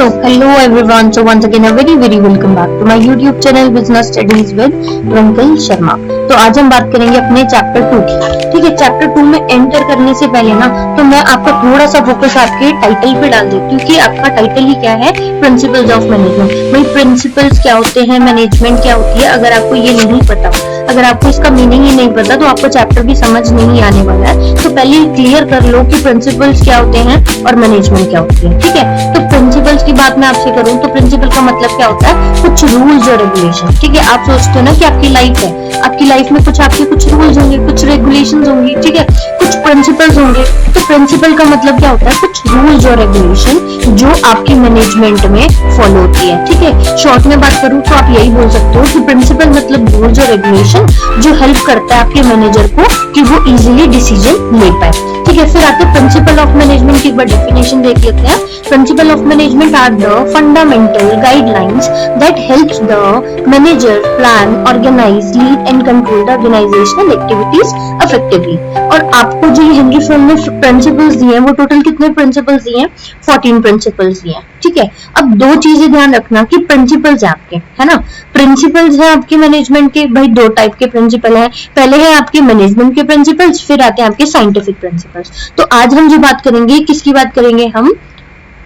So hello everyone. So once again a very welcome back to my YouTube channel Business Studies with Twinkle Sharma. तो आज हम बात करेंगे अपने chapter 2 की। ठीक है, चैप्टर 2 में एंटर करने से पहले ना तो मैं आपका थोड़ा सा फोकस आपके टाइटल पे डाल देती हूँ कि आपका टाइटल ही क्या है, प्रिंसिपल्स ऑफ मैनेजमेंट। भाई प्रिंसिपल्स क्या होते हैं, मैनेजमेंट क्या होती है, अगर आपको ये नहीं पता, अगर आपको इसका मीनिंग ही नहीं पता तो आपको चैप्टर भी समझ नहीं आने वाला है। तो पहले क्लियर कर लो कि प्रिंसिपल्स क्या होते हैं और मैनेजमेंट क्या होती है। ठीक है, तो प्रिंसिपल्स की बात मैं आपसे करूं तो प्रिंसिपल का मतलब क्या होता है, कुछ रूल्स और रेगुलेशन। ठीक है, आप सोचते हो ना कि आपकी लाइफ है, आपकी लाइफ में कुछ आपके कुछ रूल्स होंगे, कुछ रेगुलेशंस होंगी, ठीक है, कुछ प्रिंसिपल्स होंगे। तो प्रिंसिपल का मतलब क्या होता है, कुछ रूल्स और रेगुलेशन जो आपकी मैनेजमेंट में फॉलो होती है। ठीक है, शॉर्ट में बात करूं तो आप यही बोल सकते हो कि प्रिंसिपल मतलब रूल्स और रेगुलेशन जो हेल्प करता है आपके मैनेजर को कि वो इजीली डिसीजन ले पाए। ठीक है, फिर आते हैं प्रिंसिपल ऑफ मैनेजमेंट की एक बार डेफिनेशन देख लेते हैं। Principle of management are the fundamental guidelines that helps the manager plan, organise, lead and control the organisational activities effectively. और आपको जो ये हेनरी फ्रोम ने प्रिंसिपल्स दिए हैं वो टोटल कितने प्रिंसिपल्स दिए हैं, 14 प्रिंसिपल्स दिए हैं। ठीक है, अब दो चीजें ध्यान रखना कि प्रिंसिपल्स है आपके, है ना, प्रिंसिपल्स है आपके मैनेजमेंट के। भाई दो टाइप के प्रिंसिपल हैं, पहले है आपके मैनेजमेंट के प्रिंसिपल्स, फिर आते हैं आपके साइंटिफिक प्रिंसिपल्स। तो आज हम जो बात करेंगे, किसकी बात करेंगे हम,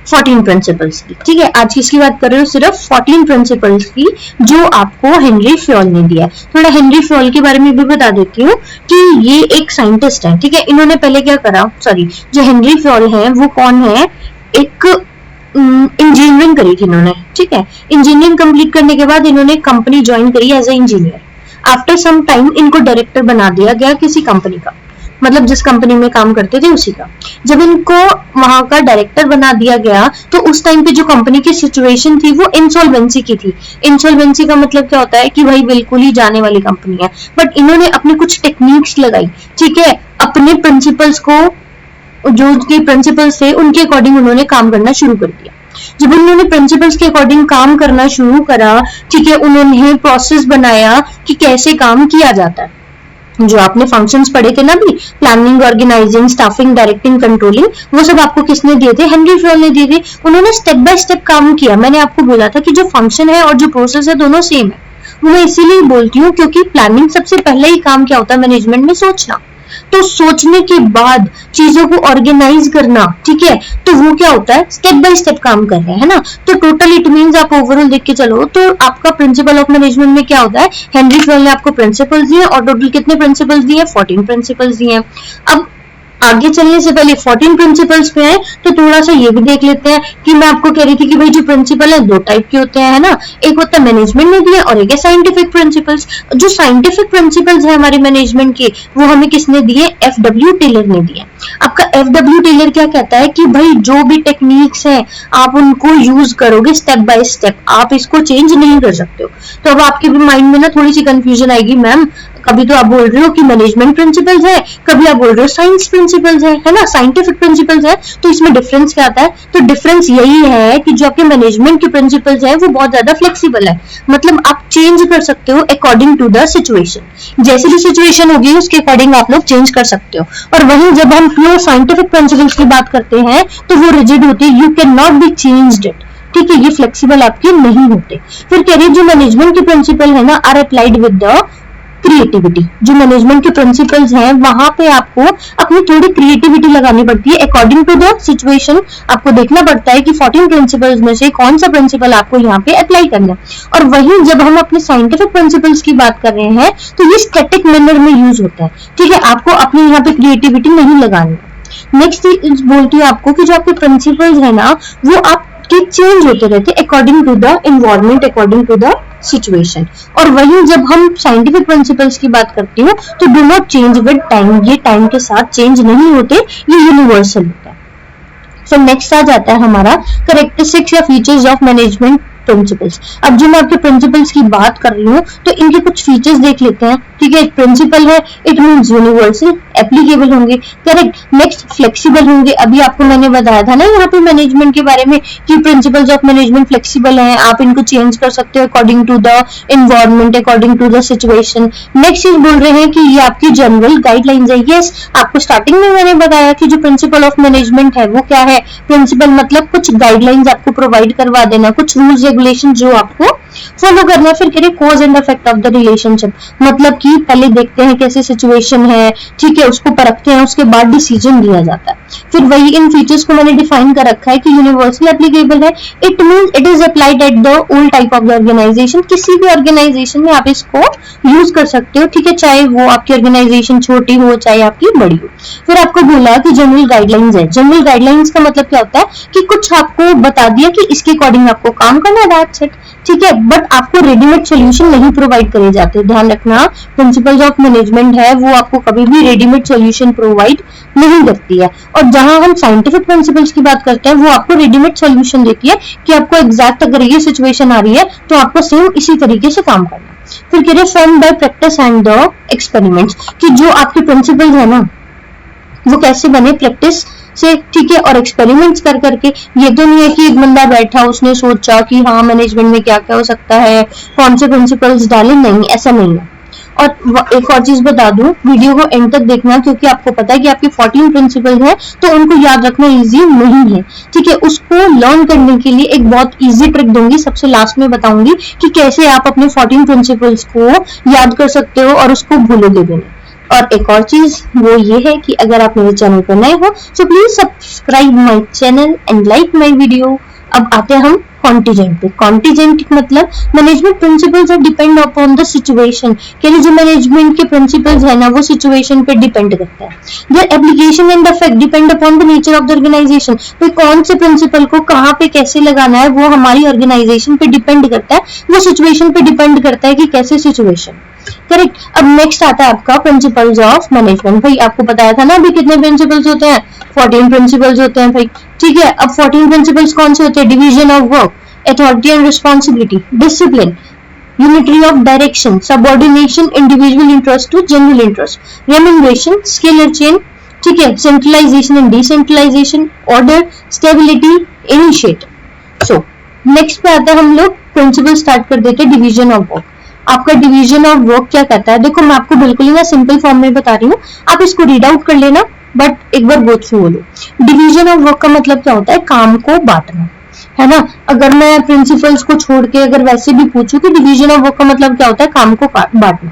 14 प्रिंसिपल्स की। ठीक है, आज किसकी बात कर रहे हो, सिर्फ 14 प्रिंसिपल्स की जो आपको हेनरी फ्योल ने दिया है। थोड़ा हेनरी फ्योल के बारे में भी बता देती हूँ कि ये एक साइंटिस्ट है। ठीक है, इन्होंने पहले क्या करा, सॉरी, जो हेनरी फ्योल है वो कौन है, एक इंजीनियरिंग करी थी इन्होंने। ठीक है, इंजीनियरिंग कंप्लीट करने के बाद इन्होंने कंपनी ज्वाइन करी as a engineer. After some time इनको डायरेक्टर बना दिया गया किसी कंपनी का, मतलब जिस कंपनी में काम करते थे उसी का। जब इनको वहां का डायरेक्टर बना दिया गया तो उस टाइम पे जो कंपनी की सिचुएशन थी वो इंसॉल्वेंसी की थी। इंसॉल्वेंसी का मतलब क्या होता है कि भाई बिल्कुल ही जाने वाली कंपनी है, बट इन्होंने अपनी कुछ टेक्निक्स लगाई। ठीक है, अपने प्रिंसिपल्स को, जो उनके प्रिंसिपल्स थे उनके अकॉर्डिंग उन्होंने काम करना शुरू कर दिया। जब उन्होंने प्रिंसिपल्स के अकॉर्डिंग काम करना शुरू करा, ठीक है, उन्होंने प्रोसेस बनाया कि कैसे काम किया जाता है। जो आपने फंक्शंस पढ़े थे ना भी, planning, organising, staffing, directing, controlling, वो सब आपको किसने दिए थे, हेनरी फ्योल ने दिए थे। उन्होंने स्टेप बाय स्टेप काम किया। मैंने आपको बोला था कि जो फंक्शन है और जो प्रोसेस है दोनों सेम है। वो मैं इसीलिए बोलती हूँ क्योंकि प्लानिंग सबसे पहले ही काम क्या होता है मैनेजमेंट में, सोचना। तो सोचने के बाद चीजों को ऑर्गेनाइज करना, ठीक है, तो वो क्या होता है, स्टेप बाय स्टेप काम कर रहे हैं ना। तो टोटल इट मींस आप ओवरऑल देख के चलो तो आपका प्रिंसिपल ऑफ मैनेजमेंट में क्या होता है, हेनरी फ्योल ने आपको प्रिंसिपल्स दिए और टोटल कितने प्रिंसिपल्स दिए, 14 प्रिंसिपल्स दिए। अब आगे चलने से पहले 14 प्रिंसिपल्स पे हैं तो थोड़ा सा ये भी देख लेते हैं कि मैं आपको कह रही थी कि भाई जो प्रिंसिपल है दो टाइप के होते हैं, है ना, एक होता है मैनेजमेंट ने दिया और एक है साइंटिफिक प्रिंसिपल्स। जो साइंटिफिक प्रिंसिपल्स है हमारे मैनेजमेंट के वो हमें किसने दिए, एफडब्ल्यू टेलर ने दिए। आपका एफडब्ल्यू टेलर क्या कहता है कि भाई जो भी टेक्निक्स हैं आप उनको यूज करोगे स्टेप बाय स्टेप, आप इसको चेंज नहीं कर सकते हो। तो अब आपके भी माइंड में ना थोड़ी सी कंफ्यूजन आएगी, मैम कभी तो आप बोल रहे हो कि मैनेजमेंट प्रिंसिपल्स है, कभी आप बोल रहे हो साइंस प्रिंसिपल्स है ना, साइंटिफिक प्रिंसिपल्स है, तो इसमें डिफरेंस क्या आता है। तो डिफरेंस यही है कि जो आपके मैनेजमेंट के प्रिंसिपल्स है वो बहुत ज्यादा फ्लेक्सिबल है, मतलब आप चेंज कर सकते हो अकॉर्डिंग टू द सिचुएशन। जैसी भी सिचुएशन होगी उसके अकॉर्डिंग आप लोग चेंज कर सकते हो। और वहीं जब हम प्योर साइंटिफिक प्रिंसिपल्स की बात करते हैं तो वो रिजिड होती है, you can not be changed it. ठीक है, ये फ्लेक्सिबल आपके नहीं होते। फिर कह रही है जो मैनेजमेंट के प्रिंसिपल है ना are applied with the creativity. जो मैनेजमेंट के प्रिंसिपल्स हैं वहां पे आपको अपनी थोड़ी क्रिएटिविटी लगानी पड़ती है अकॉर्डिंग टू द सिचुएशन। आपको देखना पड़ता है कि 14 प्रिंसिपल्स में से कौन सा प्रिंसिपल आपको यहाँ पे अप्लाई करना है। और वहीं जब हम अपने साइंटिफिक प्रिंसिपल्स की बात कर रहे हैं तो ये स्टैटिक मैनर में यूज होता है। ठीक है, आपको अपनी यहाँ पे क्रिएटिविटी नहीं लगानी है। नेक्स्ट बोलती हूँ आपको कि जो आपके प्रिंसिपल्स है ना वो आपके चेंज होते रहते according to the environment, according to the situation. और वहीं जब हम साइंटिफिक प्रिंसिपल्स की बात करते हो तो do not change with time, ये टाइम के साथ चेंज नहीं होते, ये यूनिवर्सल होता है। सो नेक्स्ट आ जाता है हमारा कैरेक्टरिस्टिक्स या फीचर्स ऑफ मैनेजमेंट प्रिंसिपल्स। अब जो मैं आपके प्रिंसिपल्स की बात कर रही हूँ तो इनके कुछ फीचर्स देख लेते हैं। ठीक है, प्रिंसिपल है, इट मींस यूनिवर्सल, एप्लीकेबल होंगे, करेक्ट। नेक्स्ट फ्लेक्सिबल होंगे। अभी आपको मैंने बताया था ना यहाँ पे मैनेजमेंट के बारे में कि प्रिंसिपल्स ऑफ मैनेजमेंट फ्लेक्सिबल हैं, आप इनको चेंज कर सकते हो according to the environment, according to the situation. Next चीज बोल रहे हैं कि ये आपकी जनरल गाइडलाइंस है। यस, आपको स्टार्टिंग में मैंने बताया कि जो प्रिंसिपल ऑफ मैनेजमेंट है वो क्या है। प्रिंसिपल मतलब कुछ गाइडलाइंस आपको प्रोवाइड करवा देना, कुछ रूल्स रेगुलेशन जो आपको फॉलो करना है। फिर कह रहे cause and effect of the relationship, मतलब कि पहले देखते हैं कैसी सिचुएशन है, ठीक है, उसको परखते हैं, उसके बाद डिसीजन लिया जाता है। फिर वही इन फीचर्स को मैंने डिफाइन कर रखा है कि यूनिवर्सल एप्लीकेबल है, it means it is applied at the all type of the organisation. किसी भी ऑर्गेनाइजेशन में आप इसको यूज कर सकते हो, ठीक है, चाहे वो आपकी ऑर्गेनाइजेशन छोटी हो चाहे आपकी बड़ी हो। फिर आपको बोला कि जनरल गाइडलाइंस है। जनरल गाइडलाइंस का मतलब क्या होता है कि कुछ आपको बता दिया कि इसके अकॉर्डिंग आपको काम करना है, दैट्स इट, ठीक है। बट आपको रेडीमेड सॉल्यूशन नहीं प्रोवाइड करे जाते, ध्यान रखना। प्रिंसिपल्स ऑफ मैनेजमेंट है वो आपको कभी भी रेडीमेड सॉल्यूशन प्रोवाइड नहीं करती है। और जहां हम साइंटिफिक प्रिंसिपल्स की बात करते हैं वो आपको रेडीमेड सॉल्यूशन देती है कि आपको एग्जैक्ट अगर ये सिचुएशन आ रही है तो आपको सेम इसी तरीके से काम करना है। फिर कह रहे form by practice and the experiments, कि जो आपके प्रिंसिपल्स है ना वो कैसे बने, प्रैक्टिस से, ठीक है, और एक्सपेरिमेंट्स कर करके। ये तो नहीं है कि एक बंदा बैठा उसने सोचा कि हाँ मैनेजमेंट में क्या क्या हो सकता है, कौन से प्रिंसिपल्स डाले, नहीं, ऐसा नहीं है। और एक और चीज बता दूं, वीडियो को एंड तक देखना क्योंकि आपको पता है कि आपके 14 प्रिंसिपल है तो उनको याद रखना इजी नहीं है, ठीक है। उसको लर्न करने के लिए एक बहुत इजी ट्रिक दूंगी, सबसे लास्ट में बताऊंगी कि कैसे आप अपने 14 प्रिंसिपल्स को याद कर सकते हो और उसको भूलोगे भी नहीं। और एक और चीज वो ये है कि अगर आप मेरे चैनल पर नए हो so please subscribe my channel and like my video. अब आते हैं हम कॉन्टीजेंट पे। कॉन्टीजेंट मतलब management principles are depend upon the situation, के लिए जो मैनेजमेंट के प्रिंसिपल्स है ना वो सिचुएशन पे डिपेंड करता है। Their application and effect depend upon the nature of the organisation, तो कौन से प्रिंसिपल को कहाँ पे कैसे लगाना है वो हमारी ऑर्गेनाइजेशन पे डिपेंड करता है, वो सिचुएशन पे डिपेंड करता है कि कैसे सिचुएशन, करेक्ट। अब नेक्स्ट आता है आपका प्रिंसिपल्स ऑफ मैनेजमेंट। भाई आपको बताया था ना अभी कितने प्रिंसिपल्स होते हैं, 14 प्रिंसिपल्स होते हैं भाई, ठीक है। अब 14 प्रिंसिपल्स कौन से होते हैं, division of work, authority and responsibility, discipline, unity of direction, subordination, individual interest to general interest, remuneration, scalar chain, ठीक है, centralisation and decentralisation, order, stability, initiative. So next पे आता है हम लोग प्रिंसिपल स्टार्ट कर देते हैं डिवीजन ऑफ वर्क। आपका डिवीजन ऑफ वर्क क्या कहता है, देखो मैं आपको बिल्कुल ही ना सिंपल फॉर्म में बता रही हूँ, आप इसको रीड आउट कर लेना, बट एक बार गो थ्रू बोलो। डिवीजन ऑफ वर्क का मतलब क्या होता है, काम को बांटना, है ना। अगर मैं प्रिंसिपल्स को छोड़ के अगर वैसे भी पूछूं कि डिवीजन ऑफ वर्क का मतलब क्या होता है, काम को बांटना।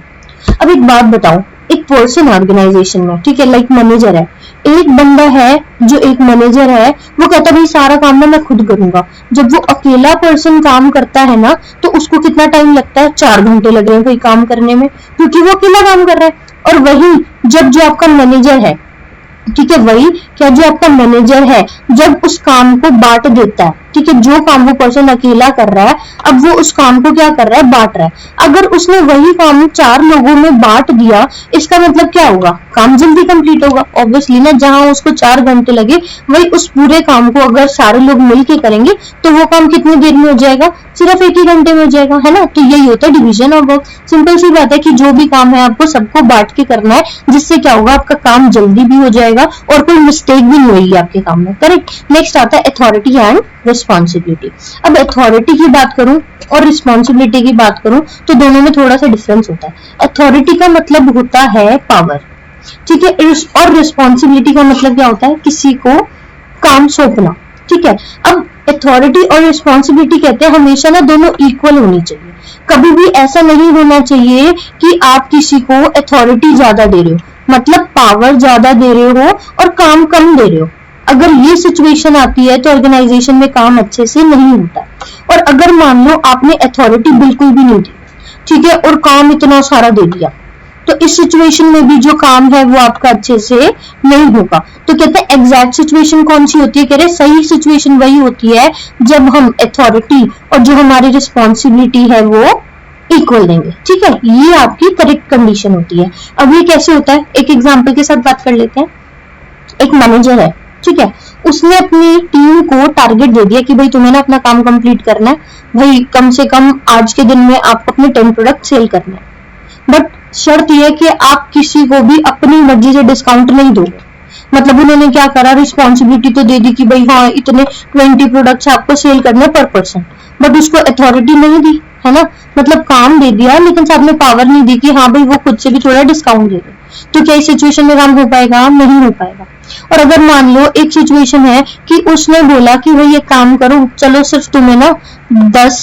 अब एक बात बताओ, एक पर्सन ऑर्गेनाइजेशन में, ठीक है, लाइक मैनेजर है, एक बंदा है जो एक मैनेजर है वो कहता है भाई सारा काम ना मैं खुद करूंगा। जब वो अकेला पर्सन काम करता है ना तो उसको कितना टाइम लगता है, 4 घंटे लग रहे हैं भाई काम करने में, क्योंकि वो अकेला काम कर रहा है। और वही जब जो आपका मैनेजर है, ठीक है, वही क्या जो आपका मैनेजर है जब उस काम को बांट देता है, ठीक है, जो काम वो पर्सन अकेला कर रहा है अब वो उस काम को क्या कर रहा है, बांट रहा है। अगर उसने वही काम 4 लोगों में बांट दिया, इसका मतलब क्या होगा, काम जल्दी कंप्लीट होगा ऑब्वियसली ना। जहां उसको 4 घंटे लगे वही उस पूरे काम को अगर सारे लोग मिलके करेंगे तो वो काम कितनी देर में हो जाएगा, सिर्फ 1 ही घंटे में हो जाएगा, है ना। तो यही होता है डिवीजन ऑफ वर्क। सिंपल सी बात है कि जो भी काम है आपको सबको बांट के करना है, जिससे क्या होगा आपका काम जल्दी भी हो जाएगा और कोई मिस्टेक भी नहीं होगी आपके काम में, करेक्ट। नेक्स्ट आता है अथॉरिटी एंड रिस्पॉन्सिबिलिटी। अब अथॉरिटी की बात करूं और रिस्पॉन्सिबिलिटी की बात करूं तो दोनों में थोड़ा सा डिफरेंस होता है। अथॉरिटी का मतलब होता है पावर, ठीक है, और रिस्पॉन्सिबिलिटी का मतलब क्या होता है, किसी को काम सौंपना, ठीक है। अब अथॉरिटी और रिस्पॉन्सिबिलिटी कहते हैं हमेशा ना दोनों इक्वल होनी चाहिए। कभी भी ऐसा नहीं होना चाहिए कि आप किसी को अथॉरिटी ज्यादा दे रहे हो, मतलब पावर ज्यादा दे रहे हो और काम कम दे रहे हो। अगर ये सिचुएशन आती है तो ऑर्गेनाइजेशन में काम अच्छे से नहीं होता। और अगर मान लो आपने अथॉरिटी बिल्कुल भी नहीं दी, ठीक है, और काम इतना सारा दे दिया, तो इस सिचुएशन में भी जो काम है वो आपका अच्छे से नहीं होगा। तो कहते हैं एग्जैक्ट सिचुएशन कौन सी होती है, कह रहे सही सिचुएशन वही होती है जब हम अथॉरिटी और जो हमारी रिस्पॉन्सिबिलिटी है वो इक्वल देंगे, ठीक है, ये आपकी करेक्ट कंडीशन होती है। अब ये कैसे होता है, एक एग्जाम्पल के साथ बात कर लेते हैं। एक मैनेजर है, ठीक है, उसने अपनी टीम को टारगेट दे दिया कि भाई तुम्हें ना अपना काम कंप्लीट करना है, भाई कम से कम आज के दिन में आपको अपने 10 प्रोडक्ट सेल करने हैं, बट शर्त यह है कि आप किसी को भी अपनी मर्जी से डिस्काउंट नहीं दोगे। मतलब उन्होंने क्या करा, रिस्पॉन्सिबिलिटी तो दे दी कि भाई हाँ इतने 20 प्रोडक्ट्स आपको सेल करने पर पर्सन, बट उसको अथॉरिटी नहीं दी, है ना। मतलब काम दे दिया लेकिन साथ में पावर नहीं दी कि हाँ भाई वो खुद से भी थोड़ा डिस्काउंट दे दे। तो क्या इस सिचुएशन में काम हो पाएगा? नहीं हो पाएगा। और अगर मान लो एक सिचुएशन है कि उसने बोला कि भाई ये काम करो, चलो सिर्फ तुम्हें ना 10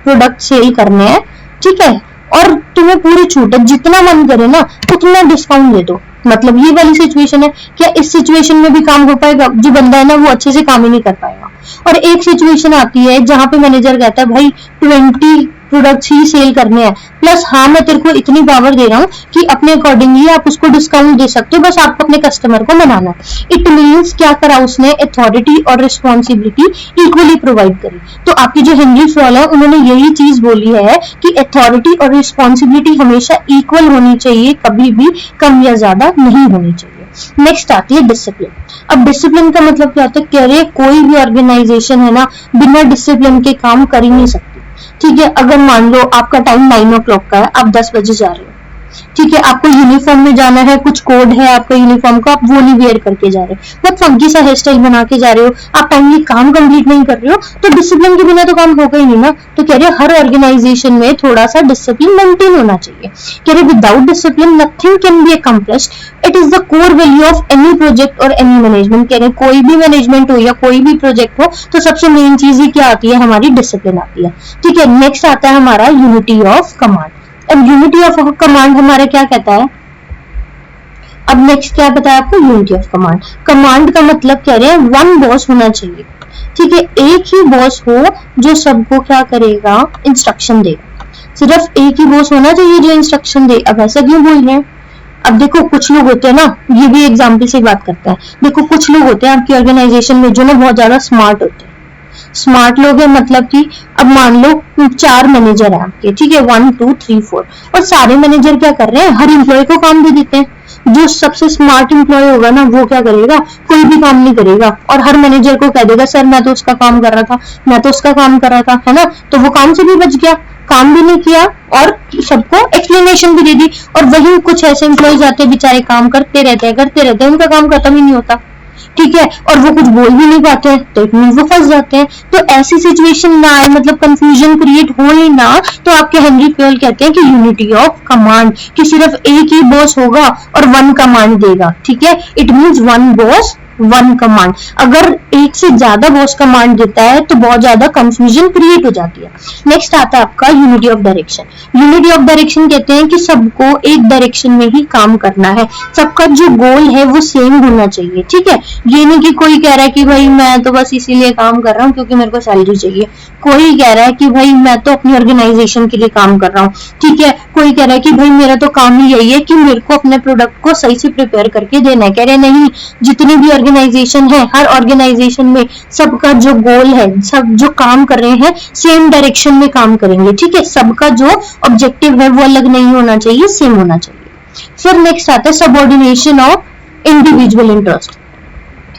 प्रोडक्ट सेल करने हैं, ठीक है, और तुम्हें पूरी छूट है, जितना मन करे ना उतना डिस्काउंट दे दो। मतलब ये वाली सिचुएशन है। क्या इस सिचुएशन में भी काम हो पाएगा? जो बंदा है ना वो अच्छे से काम ही नहीं कर पाएगा। और एक सिचुएशन आती है जहां पे मैनेजर कहता है भाई 20 प्रोडक्ट्स ही सेल करने हैं, प्लस हाँ मैं तेरे को इतनी पावर दे रहा हूँ कि अपने अकॉर्डिंगली आप उसको डिस्काउंट दे सकते हो, बस आपको अपने कस्टमर को मनाना है। इट मीन्स क्या करा उसने, अथॉरिटी और रिस्पॉन्सिबिलिटी इक्वली प्रोवाइड करी। तो आपकी जो हेनरी फॉल है उन्होंने यही चीज बोली है कि अथॉरिटी और रिस्पॉन्सिबिलिटी हमेशा इक्वल होनी चाहिए, कभी भी कम या ज्यादा नहीं होनी चाहिए। नेक्स्ट आती है डिसिप्लिन। अब डिसिप्लिन का मतलब क्या होता है? कह रहे कोई भी ऑर्गेनाइजेशन है ना बिना डिसिप्लिन के काम कर ही नहीं सकती। ठीक है, अगर मान लो आपका टाइम 9 o'clock का है, आप 10 बजे जा रहे हो, ठीक है, आपको यूनिफॉर्म में जाना है, कुछ कोड है आपका यूनिफॉर्म का, आप वो नहीं वेयर करके जा रहे हो, बहुत फंकी सा हेयर स्टाइल बना के जा रहे हो, आप टाइमली काम कंप्लीट नहीं कर रहे हो, तो डिसिप्लिन के बिना तो काम होगा ही नहीं ना। तो कह रहे हर ऑर्गेनाइजेशन में थोड़ा सा डिसिप्लिन मेंटेन होना चाहिए। कह रहे without discipline nothing can be accomplished, it is the core value of any project और एनी मैनेजमेंट। कह रहे कोई भी मैनेजमेंट हो या कोई भी प्रोजेक्ट हो तो सबसे मेन चीज ही क्या आती है? हमारी डिसिप्लिन आती है। ठीक है, नेक्स्ट आता है हमारा यूनिटी ऑफ कमांड। अब यूनिटी ऑफ कमांड हमारा क्या कहता है? अब नेक्स्ट क्या बताया आपको? Unity of command. कमांड का मतलब कह रहे हैं वन बॉस होना चाहिए। ठीक है, एक ही बॉस हो जो सबको क्या करेगा? इंस्ट्रक्शन देगा। सिर्फ एक ही बॉस होना चाहिए जो इंस्ट्रक्शन दे। अब ऐसा क्यों बोल रहे हैं? अब देखो कुछ लोग होते हैं ना, ये भी एग्जाम्पल से बात करता है। देखो कुछ लोग होते हैं आपकी ऑर्गेनाइजेशन में जो ना बहुत ज्यादा स्मार्ट होते हैं। स्मार्ट लोग हैं मतलब कि अब मान लो 4 मैनेजर है आपके, ठीक है, 1 2 3 4, और सारे मैनेजर क्या कर रहे हैं? हर एम्प्लॉय को काम दे देते हैं। जो सबसे स्मार्ट एम्प्लॉय होगा ना वो क्या करेगा? कोई भी काम नहीं करेगा और हर मैनेजर को कह देगा सर मैं तो उसका काम कर रहा था, मैं तो उसका काम कर रहा था, है ना। तो वो काम से भी बच गया, काम भी नहीं किया और सबको एक्सप्लेनेशन भी दे दी। और वही कुछ ऐसे एम्प्लॉयज आते हैं बेचारे काम करते रहते हैं, उनका काम खत्म ही नहीं होता। ठीक है, और वो कुछ बोल भी नहीं पाते हैं तो वो फंस जाते हैं। तो ऐसी सिचुएशन ना आए, मतलब कंफ्यूजन क्रिएट हो ही ना, तो आपके हेनरी फॉल कहते हैं कि यूनिटी ऑफ कमांड, कि सिर्फ एक ही बॉस होगा और 1 कमांड देगा। ठीक है, इट मींस 1 बॉस 1 कमांड। अगर एक से ज्यादा बॉस कमांड देता है तो बहुत ज्यादा कंफ्यूजन क्रिएट हो जाती है। नेक्स्ट आता है आपका unity of direction. Unity of direction कहते हैं कि सबको एक डायरेक्शन में ही काम करना है, सबका जो गोल है वो सेम होना चाहिए। ठीक है, ये नहीं कि कोई कह रहा है कि भाई मैं तो बस इसीलिए काम कर रहा हूँ क्योंकि मेरे को सैलरी चाहिए, कोई कह रहा है कि भाई मैं तो अपनी ऑर्गेनाइजेशन के लिए काम कर रहा हूँ। ठीक है, कोई कह रहा है कि भाई मेरा तो काम ही यही है कि मेरे को अपने प्रोडक्ट को सही से प्रिपेयर करके देना है। कह रहे नहीं, जितनी भी ऑर्गेनाइजेशन है, हर ऑर्गेनाइजेशन में सबका जो गोल है, सब जो काम कर रहे हैं सेम डायरेक्शन में काम करेंगे। ठीक है, सबका जो ऑब्जेक्टिव है वो अलग नहीं होना चाहिए, सेम होना चाहिए। फिर नेक्स्ट आता है सबऑर्डिनेशन ऑफ इंडिविजुअल इंटरेस्ट।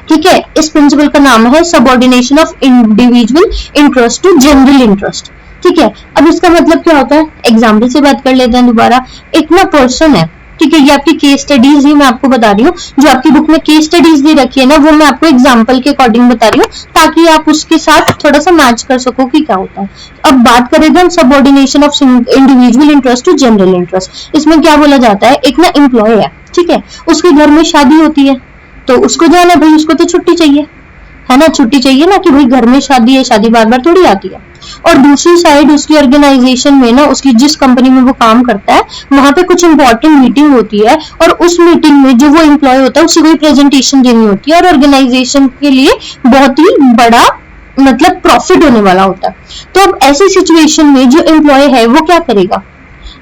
ठीक है, इस प्रिंसिपल का नाम है subordination of individual interest to general interest. ठीक है, अब इसका मतलब क्या होता है? एग्जाम्पल से बात कर लेते हैं दोबारा। एक ना पर्सन है, ठीक है, ये आपकी केस स्टडीज ही मैं आपको बता रही हूँ, जो आपकी बुक में केस स्टडीज दे रखी है ना वो मैं आपको एग्जाम्पल के अकॉर्डिंग बता रही हूँ ताकि आप उसके साथ थोड़ा सा मैच कर सको कि क्या होता है। अब बात करें हम subordination of individual interest to general interest. इसमें क्या बोला जाता है? एक ना एम्प्लॉय है, ठीक है, उसके घर में शादी होती है तो उसको जाना भाई, उसको तो छुट्टी चाहिए, है ना, छुट्टी चाहिए ना, कि भाई घर में शादी है, शादी बार बार थोड़ी आती है। और दूसरी साइड उसकी ऑर्गेनाइजेशन में ना, उसकी जिस कंपनी में वो काम करता है वहां पे कुछ इंपॉर्टेंट मीटिंग होती है और उस मीटिंग में जो वो एम्प्लॉय होता है उसी को प्रेजेंटेशन देनी होती है और ऑर्गेनाइजेशन के लिए बहुत ही बड़ा मतलब प्रॉफिट होने वाला होता है। तो अब ऐसी सिचुएशन में जो एम्प्लॉय है वो क्या करेगा?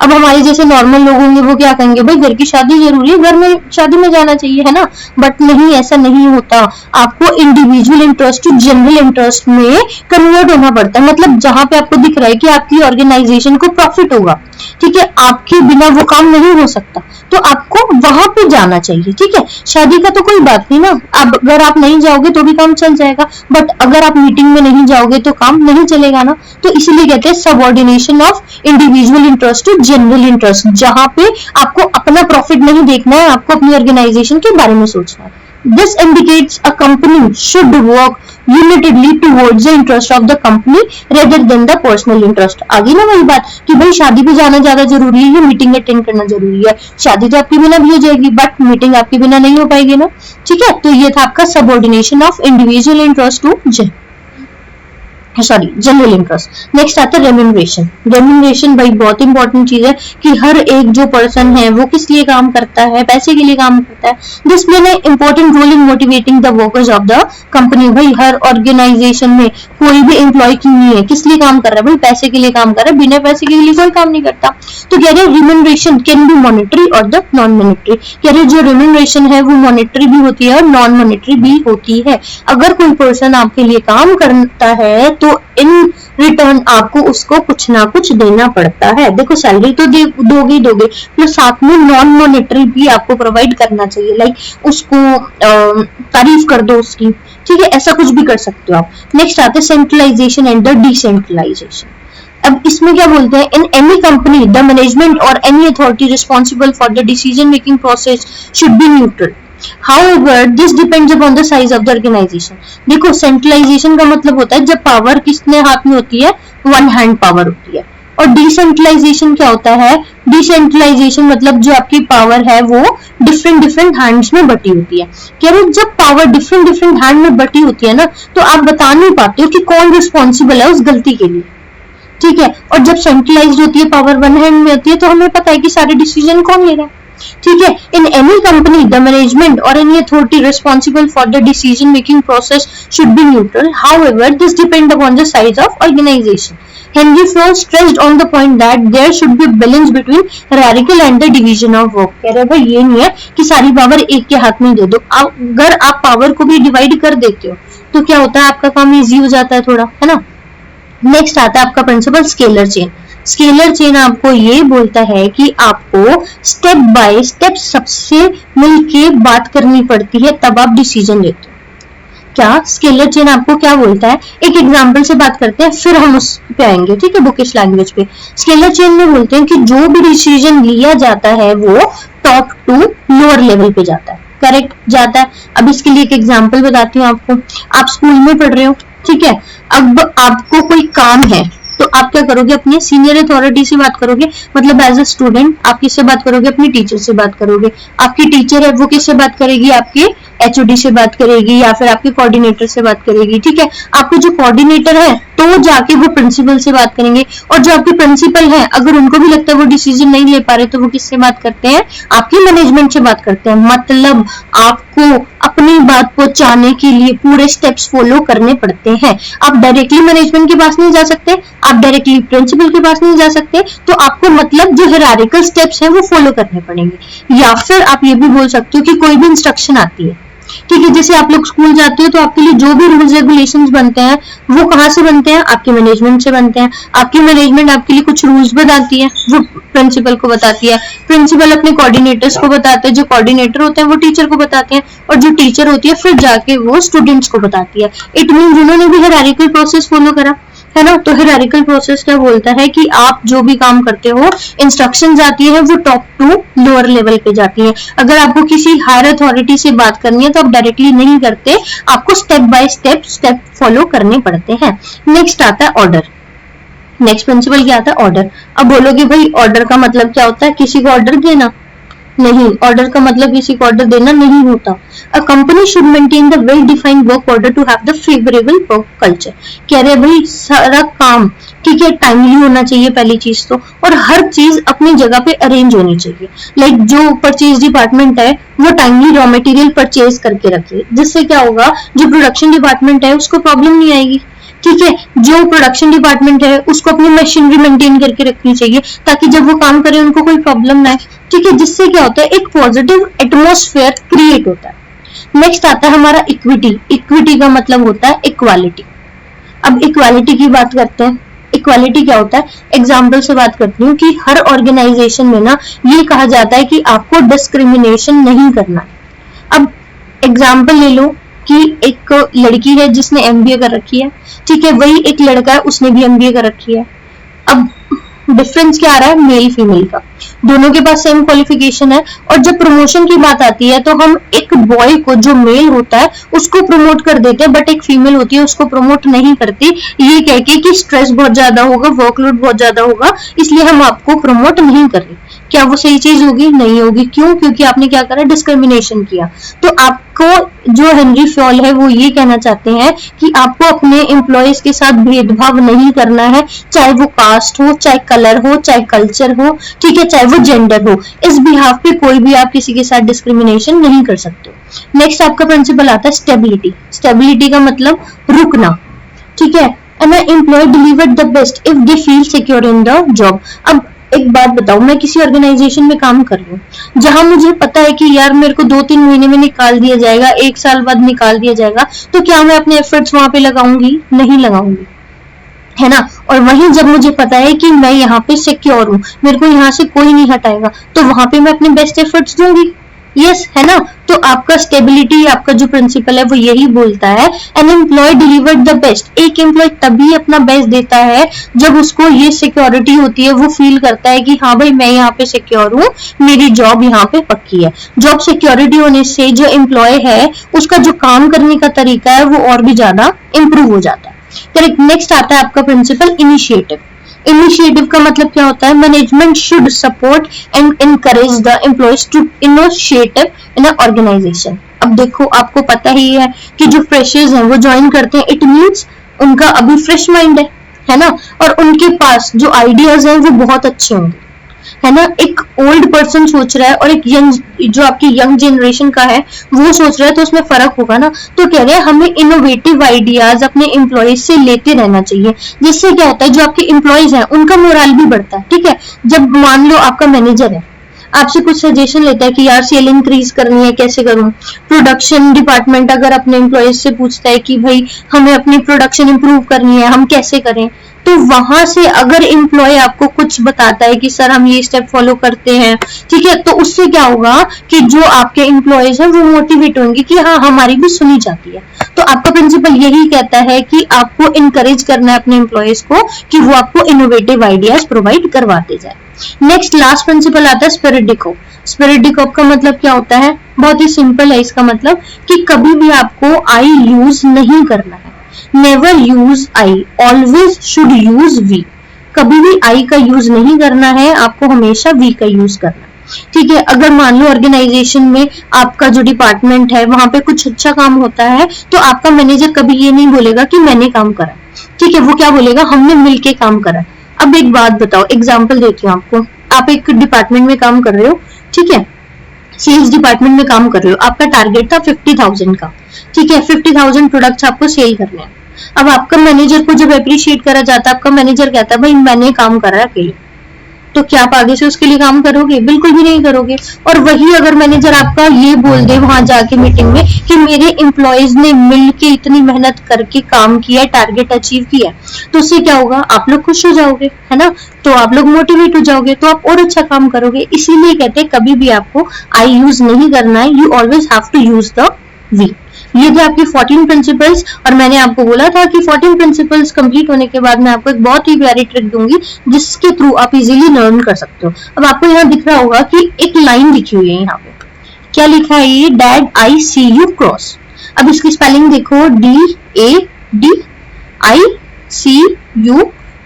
अब हमारे जैसे नॉर्मल लोग होंगे वो क्या कहेंगे? भाई घर की शादी जरूरी है, घर में शादी में जाना चाहिए, है ना। बट नहीं, ऐसा नहीं होता। आपको individual interest to general interest में कन्वर्ट होना पड़ता है। मतलब जहां पे आपको दिख रहा है कि आपकी ऑर्गेनाइजेशन को प्रॉफिट होगा, ठीक है, आपके बिना वो काम नहीं हो सकता, तो आपको वहां पे जाना चाहिए। ठीक है, शादी का तो कोई बात नहीं ना, अब अगर आप नहीं जाओगे तो भी काम चल जाएगा, बट अगर आप मीटिंग में नहीं जाओगे तो काम नहीं चलेगा ना। तो इसीलिए कहते हैं subordination of individual interest to general interest, जहां पे आपको अपना प्रॉफिट नहीं देखना है, आपको अपनी ऑर्गेनाइजेशन के बारे में सोचना है। This indicates a company should work unitedly towards the interest of the company rather than the personal interest। आगे ना वही बात कि भाई शादी पे जाना ज्यादा जरूरी है या मीटिंग अटेंड करना जरूरी है। शादी तो आपके बिना भी हो जाएगी बट मीटिंग आपके बिना नहीं हो पाएगी ना। ठीक है, तो ये था आपका subordination of individual interest to general interest. Next आता है रेम्यूनरेशन। रेम्यूनरेशन भाई बहुत इंपॉर्टेंट चीज है कि हर एक जो पर्सन है वो किस लिए काम करता है, पैसे के लिए काम करता है। दिस प्ले ने important role in motivating the workers of the company. भाई हर ऑर्गेनाइजेशन में कोई भी एम्प्लॉय क्यों नहीं है, किस लिए काम कर रहा है, भाई पैसे के लिए काम कर रहा है, बिना पैसे के लिए कोई काम नहीं करता। तो कह रहे रेम्यूनरेशन कैन बी मॉनेटरी और द नॉन मॉनेटरी। कह रहे जो रेम्यूनरेशन है वो मॉनेटरी भी होती है और नॉन मॉनेटरी भी होती है। अगर कोई पर्सन आपके लिए काम करता है तो इन रिटर्न आपको उसको कुछ ना कुछ देना पड़ता है। देखो सैलरी तो दोगे प्लस साथ में नॉन मॉनेटरी भी आपको प्रोवाइड करना चाहिए, लाइक उसको तारीफ कर दो उसकी। ठीक है, ऐसा कुछ भी कर सकते हो आप। नेक्स्ट आते हैं सेंट्रलाइजेशन एंड द डिसेंट्रलाइजेशन। अब इसमें क्या बोलते हैं, in any company the management और any authority responsible for the decision making process should be neutral. However, this depends upon the size of the organization। देखो सेंट्रलाइजेशन का मतलब होता है जब पावर किसने हाथ में होती है, वन हैंड पावर होती है। और डिसेंट्रलाइजेशन क्या होता है, डिसेंट्रलाइजेशन मतलब जो आपकी पावर है वो डिफरेंट हैंड्स में बटी होती है। कह रहे जब पावर डिफरेंट हैंड में बटी होती है ना, तो आप बता नहीं पाते हो कि कौन रिस्पॉन्सिबल है उस गलती के लिए। ठीक है, और जब सेंट्रलाइज्ड होती है, पावर वन हैंड में होती है, तो हमें पता है कि सारे डिसीजन कौन ले रहा है। ठीक है, in any company the management और any authority responsible for the decision making process should be neutral. However this depend upon the size of organization. Henry Ford stressed on the point that there should be balance between hierarchical and the division of work। कह रहे भाई ये नहीं है कि सारी power एक के हाथ में दे दो। अगर आप पावर को भी डिवाइड कर देते हो तो क्या होता है, आपका काम इजी हो जाता है थोड़ा, है ना। नेक्स्ट आता है आपका principle scalar chain. Scalar chain आपको ये बोलता है कि आपको स्टेप बाय स्टेप सबसे मिलके बात करनी पड़ती है, तब आप डिसीजन लेते हो। क्या स्केलर चेन आपको क्या बोलता है, एक एग्जांपल से बात करते हैं फिर हम उस पे आएंगे। ठीक है, बुकिश लैंग्वेज पे स्केलर चेन में बोलते हैं कि जो भी डिसीजन लिया जाता है वो टॉप टू लोअर लेवल पे जाता है, करेक्ट जाता है। अब इसके लिए एक एग्जांपल बताती हूँ आपको। आप स्कूल में पढ़ रहे हो, ठीक है, अब आपको कोई काम है तो आप क्या करोगे, अपनी सीनियर अथॉरिटी से बात करोगे, मतलब एज अ स्टूडेंट आप किससे बात करोगे, अपनी टीचर से बात करोगे। आपकी टीचर है वो किससे बात करेगी, आपके एचओडी से बात करेगी या फिर आपके कोऑर्डिनेटर से बात करेगी। ठीक है, आपके जो कोऑर्डिनेटर है तो जाके वो प्रिंसिपल से बात करेंगे, और जो आपके प्रिंसिपल है अगर उनको भी लगता है वो डिसीजन नहीं ले पा रहे तो वो किससे बात करते हैं, आपकी मैनेजमेंट से बात करते हैं। मतलब आपको अपनी बात पहुंचाने के लिए पूरे स्टेप्स फॉलो करने पड़ते हैं। आप डायरेक्टली मैनेजमेंट के पास नहीं जा सकते, आप डायरेक्टली प्रिंसिपल के पास नहीं जा सकते, तो आपको मतलब जो हायरार्किकल स्टेप्स हैं वो फॉलो करने पड़ेंगे। या फिर आप ये भी बोल सकते हो कि कोई भी इंस्ट्रक्शन आती है, ठीक है, जैसे आप लोग स्कूल जाते हो तो आपके लिए जो भी रूल्स रेगुलेशंस बनते हैं वो कहाँ से बनते हैं, आपके मैनेजमेंट से बनते हैं। आपकी मैनेजमेंट आपके लिए कुछ रूल्स बताती है, वो प्रिंसिपल को बताती है, प्रिंसिपल अपने कोऑर्डिनेटर्स को बताते हैं, जो कोऑर्डिनेटर होते हैं वो टीचर को बताते हैं, और जो टीचर होती है फिर जाके वो स्टूडेंट्स को बताती है। इट मींस उन्होंने भी हायरार्किकल प्रोसेस फॉलो करा, है ना। तो हायरार्किकल प्रोसेस क्या बोलता है कि आप जो भी काम करते हो, इंस्ट्रक्शंस आती है वो टॉप टू लोअर लेवल पे जाती है। अगर आपको किसी हायर अथॉरिटी से बात करनी है तो आप डायरेक्टली नहीं करते, आपको स्टेप बाय स्टेप फॉलो करने पड़ते हैं। नेक्स्ट आता है ऑर्डर। नेक्स्ट प्रिंसिपल क्या आता है, ऑर्डर। अब बोलोगे भाई ऑर्डर का मतलब क्या होता है, किसी को ऑर्डर देना नहीं, ऑर्डर का मतलब किसी को ऑर्डर देना नहीं होता। A company should maintain the well defined work order to have the favourable work culture. कह रहे भाई सारा काम ठीक है टाइमली होना चाहिए पहली चीज तो, और हर चीज अपनी जगह पे अरेंज होनी चाहिए। लाइक जो परचेज डिपार्टमेंट है वो टाइमली रॉ मटेरियल परचेज करके रखे, जिससे क्या होगा, जो प्रोडक्शन डिपार्टमेंट है उसको प्रॉब्लम नहीं आएगी। ठीक है, जो प्रोडक्शन डिपार्टमेंट है उसको अपनी मशीनरी मेंटेन करके रखनी चाहिए ताकि जब वो काम करे उनको कोई प्रॉब्लम ना आए। ठीक है, जिससे क्या होता है, एक पॉजिटिव एटमॉस्फेयर क्रिएट होता है। नेक्स्ट आता है हमारा इक्विटी। इक्विटी का मतलब होता है इक्वालिटी। अब इक्वालिटी की बात करते हैं। इक्वालिटी क्या होता है, एग्जाम्पल से बात करती हूँ कि हर ऑर्गेनाइजेशन में ना ये कहा जाता है कि आपको डिस्क्रिमिनेशन नहीं करना है। अब एग्जाम्पल ले लो कि एक लड़की है जिसने एमबीए कर रखी है, ठीक है, वही एक लड़का है उसने भी एमबीए कर रखी है। अब डिफरेंस क्या आ रहा है, मेल फीमेल का, दोनों के पास सेम क्वालिफिकेशन है, और जब प्रमोशन की बात आती है तो हम एक बॉय को जो मेल होता है उसको प्रमोट कर देते हैं, बट एक फीमेल होती है उसको प्रमोट नहीं करती, ये कह के कि स्ट्रेस बहुत ज्यादा होगा, वर्कलोड बहुत ज्यादा होगा, इसलिए हम आपको प्रमोट नहीं कर रहे। क्या वो सही चीज होगी? नहीं होगी। क्यों? क्योंकि आपने क्या करा, डिस्क्रिमिनेशन किया। तो आपको जो हेनरी फयोल है वो ये कहना चाहते हैं कि आपको अपने एम्प्लॉयज के साथ भेदभाव नहीं करना है, चाहे वो कास्ट हो, चाहे कलर हो, चाहे कल्चर हो, ठीक है, चाहे वो जेंडर हो, इस बिहाफ पे कोई भी आप किसी के साथ डिस्क्रिमिनेशन नहीं कर सकते। नेक्स्ट आपका प्रिंसिपल आता है स्टेबिलिटी। स्टेबिलिटी का मतलब रुकना, ठीक है, and employee deliver the best if they feel secure in the job. अब एक बात बताओ, मैं किसी ऑर्गेनाइजेशन में काम कर रही हूँ जहां मुझे पता है कि यार मेरे को 2-3 महीने में निकाल दिया जाएगा, 1 साल बाद निकाल दिया जाएगा, तो क्या मैं अपने एफर्ट्स वहां पे लगाऊंगी? नहीं लगाऊंगी, है ना। और वहीं जब मुझे पता है कि मैं यहाँ पे सिक्योर हूँ, मेरे को यहाँ से कोई नहीं हटाएगा, तो वहां पे मैं अपने बेस्ट एफर्ट्स दूंगी। यस, है ना। तो आपका स्टेबिलिटी, आपका जो प्रिंसिपल है वो यही बोलता है, an employee deliver the best. एक एम्प्लॉय तभी अपना बेस्ट देता है जब उसको ये सिक्योरिटी होती है, वो फील करता है कि हाँ भाई मैं यहाँ पे सिक्योर हूँ, मेरी जॉब यहाँ पे पक्की है। जॉब सिक्योरिटी होने से जो एम्प्लॉय है उसका जो काम करने का तरीका है वो और भी ज्यादा इंप्रूव हो जाता है। करेक्ट। नेक्स्ट आता है आपका प्रिंसिपल इनिशिएटिव। इनिशिएटिव का मतलब क्या होता है, management should support and encourage the employees to initiative in a organisation. अब देखो, आपको पता ही है कि जो फ्रेशर्स हैं वो ज्वाइन करते हैं, इट मींस उनका अभी फ्रेश माइंड है ना, और उनके पास जो आइडियाज हैं वो बहुत अच्छे होंगे, है ना। एक ओल्ड पर्सन सोच रहा है और एक यंग, जो आपकी यंग जनरेशन का है वो सोच रहा है, तो उसमें फर्क होगा ना। तो कह रहे हैं हमें इनोवेटिव आइडियाज अपने एम्प्लॉयज से लेते रहना चाहिए, जिससे क्या होता है जो आपके एम्प्लॉयज हैं उनका मोरल भी बढ़ता है, ठीक है। जब मान लो आपका मैनेजर है, आपसे कुछ सजेशन लेता है कि यार सेल इंक्रीज करनी है, कैसे करूं। प्रोडक्शन डिपार्टमेंट अगर अपने एम्प्लॉयज से पूछता है कि भाई हमें अपनी प्रोडक्शन इंप्रूव करनी है, हम कैसे करें, तो वहां से अगर एम्प्लॉय आपको कुछ बताता है कि सर हम ये स्टेप फॉलो करते हैं, ठीक है, तो उससे क्या होगा कि जो आपके एम्प्लॉयज हैं वो मोटिवेट होंगे कि हाँ हमारी भी सुनी जाती है। तो आपका प्रिंसिपल यही कहता है कि आपको इनकरेज करना है अपने एम्प्लॉयज को कि वो आपको इनोवेटिव आइडियाज प्रोवाइड करवाते जाए। नेक्स्ट लास्ट प्रिंसिपल आता है स्पिरिट डिको। स्पिरिट डिको का मतलब क्या होता है, बहुत ही सिंपल है इसका मतलब कि कभी भी आपको आई यूज नहीं करना है। Never use I, always should use we. कभी भी आई का यूज नहीं करना है, आपको हमेशा वी का यूज करना है, ठीक है। अगर मान लो ऑर्गेनाइजेशन में आपका जो डिपार्टमेंट है वहां पे कुछ अच्छा काम होता है, तो आपका मैनेजर कभी ये नहीं बोलेगा कि मैंने काम करा, ठीक है, वो क्या बोलेगा, हमने मिलके काम करा। अब एक बात बताओ, एग्जाम्पल देती हूँ आपको। आप एक डिपार्टमेंट में काम कर रहे हो, ठीक है, सेल्स डिपार्टमेंट में काम कर रहे हो, आपका टारगेट था 50,000 का, ठीक है, 50,000 प्रोडक्ट्स आपको सेल करने हैं। अब आपका मैनेजर को जब अप्रिशिएट करा जाता है, आपका मैनेजर कहता है भाई मैंने काम करा अकेले, तो क्या आप आगे से उसके लिए काम करोगे? बिल्कुल भी नहीं करोगे। और वही अगर मैनेजर आपका ये बोल दे वहां जाके मीटिंग में कि मेरे एम्प्लॉयज ने मिलके इतनी मेहनत करके काम किया, टारगेट अचीव किया, तो उससे क्या होगा, आप लोग खुश हो जाओगे, है ना, तो आप लोग मोटिवेट हो जाओगे, तो आप और अच्छा काम करोगे। इसीलिए कहते हैं कभी भी आपको आई यूज नहीं करना है, you always have to use the we. ये थे आपके 14 प्रिंसिपल्स, और मैंने आपको बोला था कि 14 प्रिंसिपल्स कंप्लीट होने के बाद मैं आपको एक बहुत ही प्यारी ट्रिक दूंगी जिसके थ्रू आप इजीली लर्न कर सकते हो। अब आपको यहाँ दिख रहा होगा कि एक लाइन लिखी हुई है, यहाँ पे क्या लिखा है, ये dad I see you cross. अब इसकी स्पेलिंग देखो, DADICU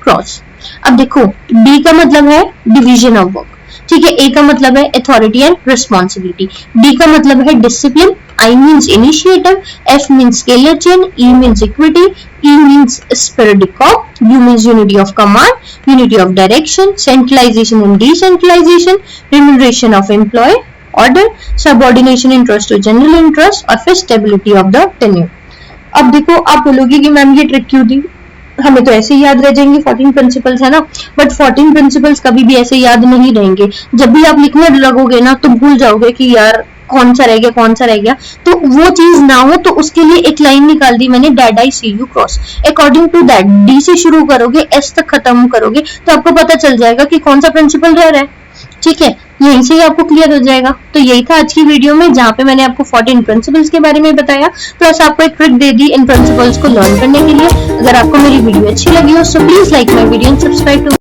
क्रॉस। अब देखो, D का मतलब है डिवीजन ऑफ वर्क, ठीक है, ए का मतलब है अथॉरिटी एंड रिस्पॉन्सिबिलिटी, डी का मतलब है discipline, I means initiative, F means scalar chain, E means equity, E means spiridico, U means unity of command, unity of direction, centralization and decentralization, remuneration of employee, order, subordination interest to general interest, और फिर stability of the tenure। अब देखो, आप बोलोगे कि ma'am ये trick क्यों दी, हमें तो ऐसे ही याद रह जाएंगे, 14 प्रिंसिपल्स है ना, बट 14 प्रिंसिपल्स कभी भी ऐसे याद नहीं रहेंगे। जब भी आप लिखने लगोगे ना तो भूल जाओगे कि यार कौन सा रह गया कौन सा रह गया, तो वो चीज ना हो तो उसके लिए एक लाइन निकाल दी मैंने, dead I see you cross. According to that D से शुरू करोगे एस तक खत्म करोगे तो आपको पता चल जाएगा कि कौन सा प्रिंसिपल रह रहा है। ठीक है, यहीं से ही आपको क्लियर हो जाएगा। तो यही था आज की वीडियो में, जहाँ पे मैंने आपको 14 प्रिंसिपल्स के बारे में बताया, प्लस आपको एक ट्रिक दे दी इन प्रिंसिपल्स को लर्न करने के लिए। अगर आपको मेरी वीडियो अच्छी लगी हो so please like my video and subscribe to